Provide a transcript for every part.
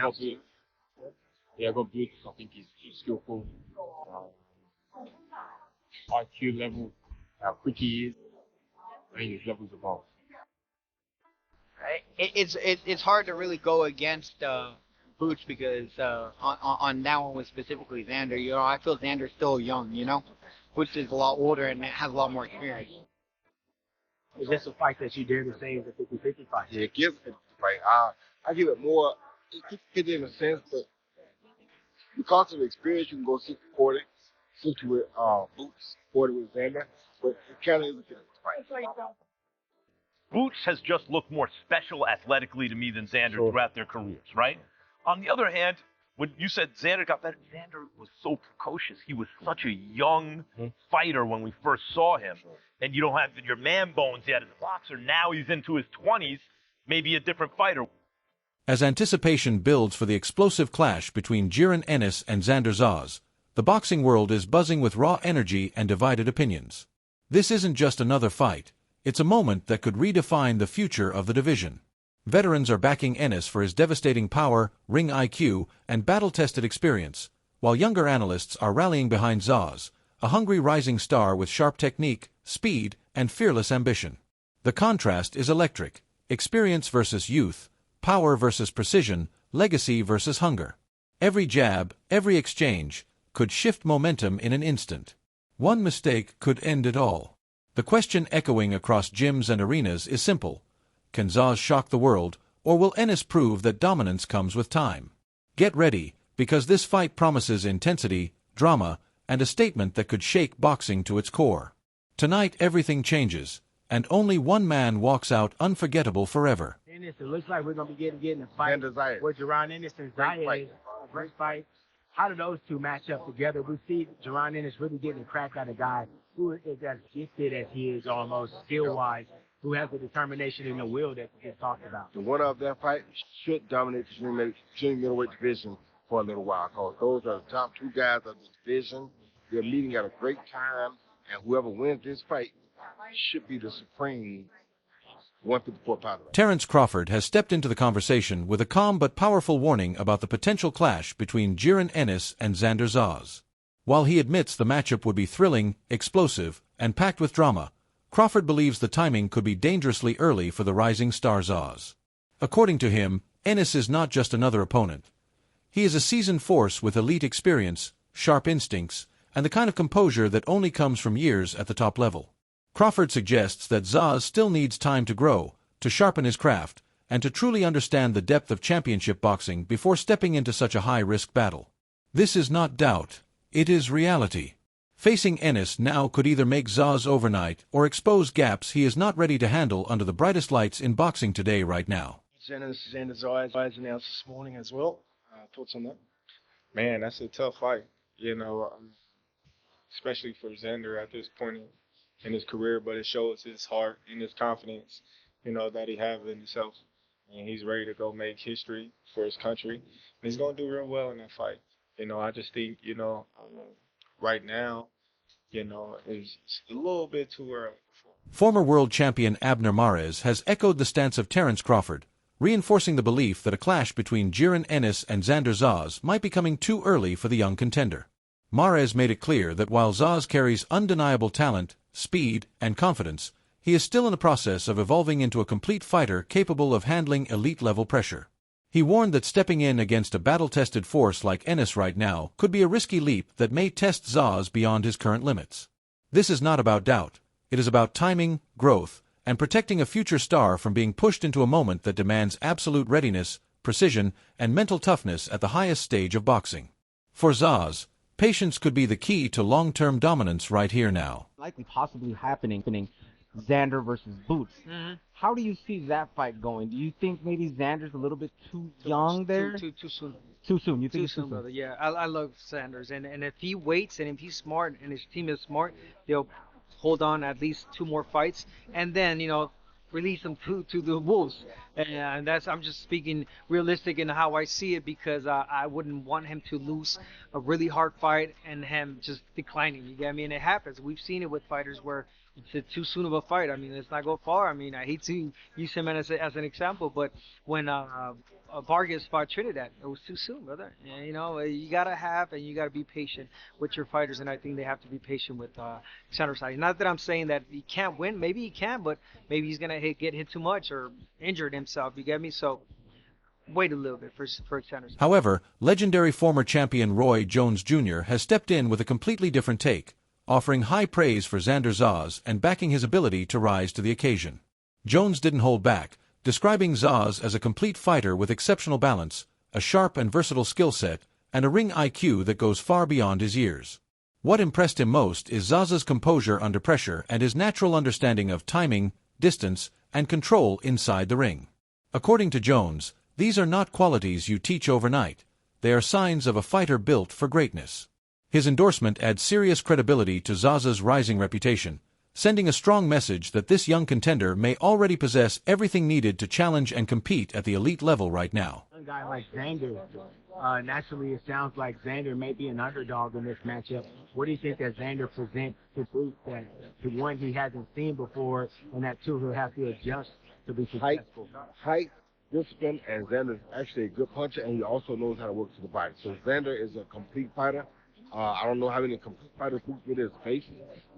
bouncing. Yeah, I got Boots. I think he's skillful. IQ level, how quick he is. I think his level's above. It's hard to really go against Boots because on that one was specifically Xander. I feel Xander's still young. Boots is a lot older and has a lot more experience. Is this a fight that you dare to say is a 50-50 fight? Yeah, it gives it a fight. I give it more 50 in a sense, but because of the experience, you can go 60-40, 60 with Boots, 40 with Xander, but it kind of is a 50 fight. Boots has just looked more special athletically to me than Xander throughout their careers, right? On the other hand, when you said Xander got better, Xander was so precocious. He was such a young fighter when we first saw him. And you don't have your man bones yet as a boxer. Now he's into his 20s, maybe a different fighter. As anticipation builds for the explosive clash between Ennis and Xander Zayas, the boxing world is buzzing with raw energy and divided opinions. This isn't just another fight. It's a moment that could redefine the future of the division. Veterans are backing Ennis for his devastating power, ring IQ, and battle-tested experience, while younger analysts are rallying behind Zayas, a hungry rising star with sharp technique, speed, and fearless ambition. The contrast is electric: experience versus youth, power versus precision, legacy versus hunger. Every jab, every exchange, could shift momentum in an instant. One mistake could end it all. The question echoing across gyms and arenas is simple: can Zayas shock the world, or will Ennis prove that dominance comes with time? Get ready, because this fight promises intensity, drama, and a statement that could shake boxing to its core. Tonight everything changes, and only one man walks out unforgettable forever. Ennis, it looks like we're going to be getting a fight with Ennis and Zayas. Great fight. How do those two match up together? We see Ennis really getting a crack at a guy who is as gifted as he is almost skill-wise, who has the determination and the will that we just talked about. The winner of that fight should dominate the junior middleweight division for a little while, because those are the top two guys of the division. They're meeting at a great time, and whoever wins this fight should be the supreme 154 pounder. Terence Crawford has stepped into the conversation with a calm but powerful warning about the potential clash between Ennis and Xander Zayas. While he admits the matchup would be thrilling, explosive, and packed with drama, Crawford believes the timing could be dangerously early for the rising star Zayas. According to him, Ennis is not just another opponent. He is a seasoned force with elite experience, sharp instincts, and the kind of composure that only comes from years at the top level. Crawford suggests that Zayas still needs time to grow, to sharpen his craft, and to truly understand the depth of championship boxing before stepping into such a high-risk battle. This is not doubt, it is reality. Facing Ennis now could either make Zayas overnight or expose gaps he is not ready to handle under the brightest lights in boxing today right now. Xander Zayas announced this morning as well. Thoughts on that? Man, that's a tough fight, especially for Xander at this point in his career, but it shows his heart and his confidence, that he has in himself. And he's ready to go make history for his country. And he's going to do real well in that fight. I just think, right now, it's a little bit too early. Former world champion Abner Mares has echoed the stance of Terence Crawford, reinforcing the belief that a clash between Ennis and Xander Zayas might be coming too early for the young contender. Mares made it clear that while Zayas carries undeniable talent, speed, and confidence, he is still in the process of evolving into a complete fighter capable of handling elite-level pressure. He warned that stepping in against a battle-tested force like Ennis right now could be a risky leap that may test Zayas beyond his current limits. This is not about doubt. It is about timing, growth, and protecting a future star from being pushed into a moment that demands absolute readiness, precision, and mental toughness at the highest stage of boxing. For Zayas, patience could be the key to long-term dominance right here now. Likely possibly happening, Xander versus Boots. Mm-hmm. How do you see that fight going? Do you think maybe Xander's a little bit too young there? Too soon. Too soon. You think Too it's soon, brother. Yeah, I love Sanders, and if he waits and if he's smart and his team is smart, they'll hold on at least 2 more fights, and then release him to the wolves. And I'm just speaking realistic in how I see it, because I wouldn't want him to lose a really hard fight and him just declining. You get me? And it happens. We've seen it with fighters where it's too soon of a fight. I mean, let's not go far. I mean, I hate to use him as an example, but when Vargas fought Trinidad. It was too soon, brother. You know, you gotta have and you gotta be patient with your fighters, and I think they have to be patient with Xander Zayas. Not that I'm saying that he can't win. Maybe he can, but maybe he's gonna get hit too much or injured himself. You get me? So wait a little bit for Xander Zayas. However, legendary former champion Roy Jones Jr. has stepped in with a completely different take, offering high praise for Xander Zayas and backing his ability to rise to the occasion. Jones didn't hold back, describing Zayas as a complete fighter with exceptional balance, a sharp and versatile skill set, and a ring IQ that goes far beyond his years. What impressed him most is Zayas' composure under pressure and his natural understanding of timing, distance, and control inside the ring. According to Jones, these are not qualities you teach overnight. They are signs of a fighter built for greatness. His endorsement adds serious credibility to Zayas' rising reputation, sending a strong message that this young contender may already possess everything needed to challenge and compete at the elite level right now. A guy like Xander, naturally it sounds like Xander may be an underdog in this matchup. What do you think that Xander presents to Boots that, to one, he hasn't seen before, and that two, he'll have to adjust to be successful? Height, discipline, and Xander's actually a good puncher, and he also knows how to work to the body. So Xander is a complete fighter. I don't know how many complete fighters Boots with his face,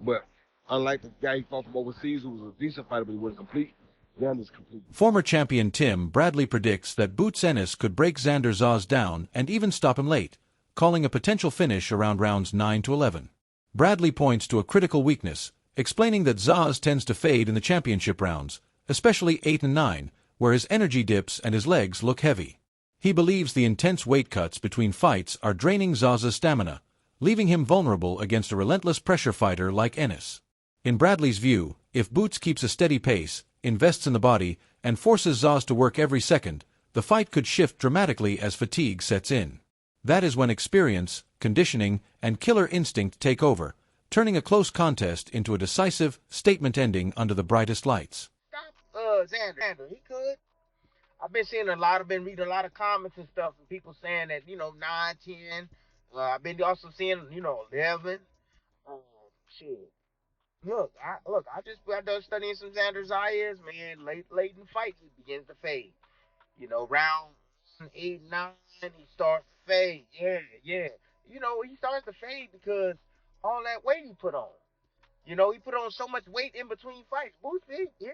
but unlike the guy he fought from overseas who was a decent fighter but he wasn't complete, Xander's complete. Former champion Tim Bradley predicts that Boots Ennis could break Xander Zayas down and even stop him late, calling a potential finish around rounds 9 to 11. Bradley points to a critical weakness, explaining that Zayas tends to fade in the championship rounds, especially 8 and 9, where his energy dips and his legs look heavy. He believes the intense weight cuts between fights are draining Zayas' stamina, leaving him vulnerable against a relentless pressure fighter like Ennis. In Bradley's view, if Boots keeps a steady pace, invests in the body, and forces Zayas to work every second, the fight could shift dramatically as fatigue sets in. That is when experience, conditioning, and killer instinct take over, turning a close contest into a decisive, statement ending under the brightest lights. Stop Xander. He could. I've been reading a lot of comments and stuff, and people saying that, 9, 10. I've been also seeing, 11. Shit. Look, I just got done studying some Xander Zayas, man. Late in the fight, he begins to fade. Round 8, 9, he starts to fade. Yeah. He starts to fade because all that weight he put on. He put on so much weight in between fights. Boots, he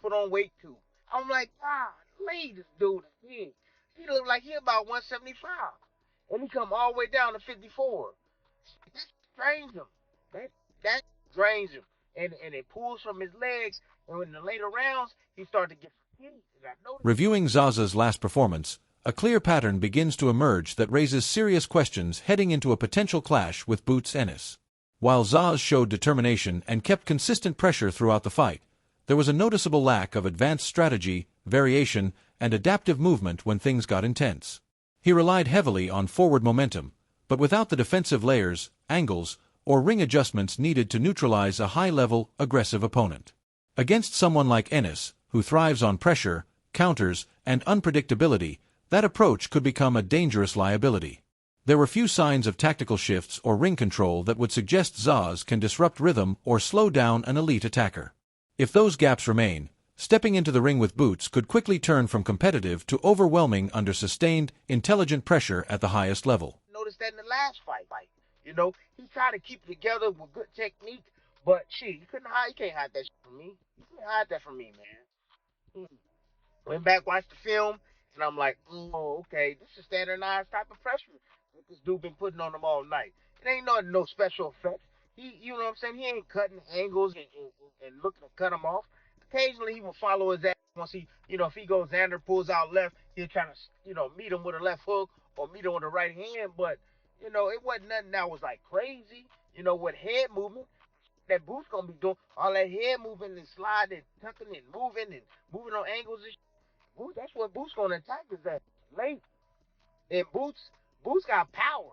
put on weight too. I'm like, this dude is big. He look like he about 175. And he come all the way down to 54. That drains him. That drains him. And it pulls from his legs. And in the later rounds, he started to get fatigued. Reviewing Zayas' last performance, a clear pattern begins to emerge that raises serious questions heading into a potential clash with Boots Ennis. While Zayas showed determination and kept consistent pressure throughout the fight, there was a noticeable lack of advanced strategy, variation, and adaptive movement when things got intense. He relied heavily on forward momentum, but without the defensive layers, angles, or ring adjustments needed to neutralize a high-level, aggressive opponent. Against someone like Ennis, who thrives on pressure, counters, and unpredictability, that approach could become a dangerous liability. There were few signs of tactical shifts or ring control that would suggest Zayas can disrupt rhythm or slow down an elite attacker. If those gaps remain, stepping into the ring with Boots could quickly turn from competitive to overwhelming under sustained, intelligent pressure at the highest level. Noticed that in the last fight. He tried to keep it together with good technique, but he can't hide that from me. You can't hide that from me, man. Went back, watched the film, and I'm like, okay, this is standardized type of pressure that this dude been putting on him all night. It ain't no special effects. He He ain't cutting angles and looking to cut him off. Occasionally he will follow his ass once if he goes Xander pulls out left, he'll try to, meet him with a left hook or meet him with a right hand. But, it wasn't nothing that was like crazy, with head movement. That Boots gonna be doing all that head moving and sliding and tucking and moving on angles and Boots, that's what Boots gonna attack is that late. And Boots got power.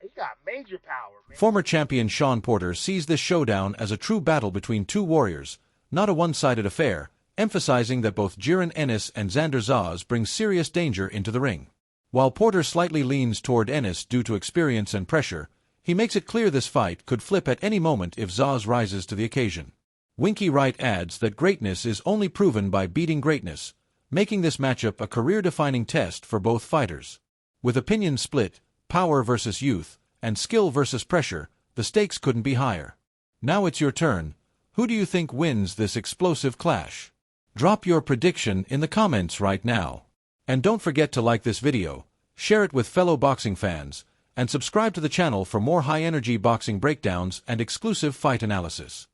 He got major power, man. Former champion Sean Porter sees this showdown as a true battle between two warriors, not a one-sided affair, emphasizing that both Jiren Ennis and Xander Zayas bring serious danger into the ring. While Porter slightly leans toward Ennis due to experience and pressure, he makes it clear this fight could flip at any moment if Zayas rises to the occasion. Winky Wright adds that greatness is only proven by beating greatness, making this matchup a career-defining test for both fighters. With opinions split, power versus youth, and skill versus pressure, the stakes couldn't be higher. Now it's your turn. Who do you think wins this explosive clash? Drop your prediction in the comments right now. And don't forget to like this video, share it with fellow boxing fans, and subscribe to the channel for more high-energy boxing breakdowns and exclusive fight analysis.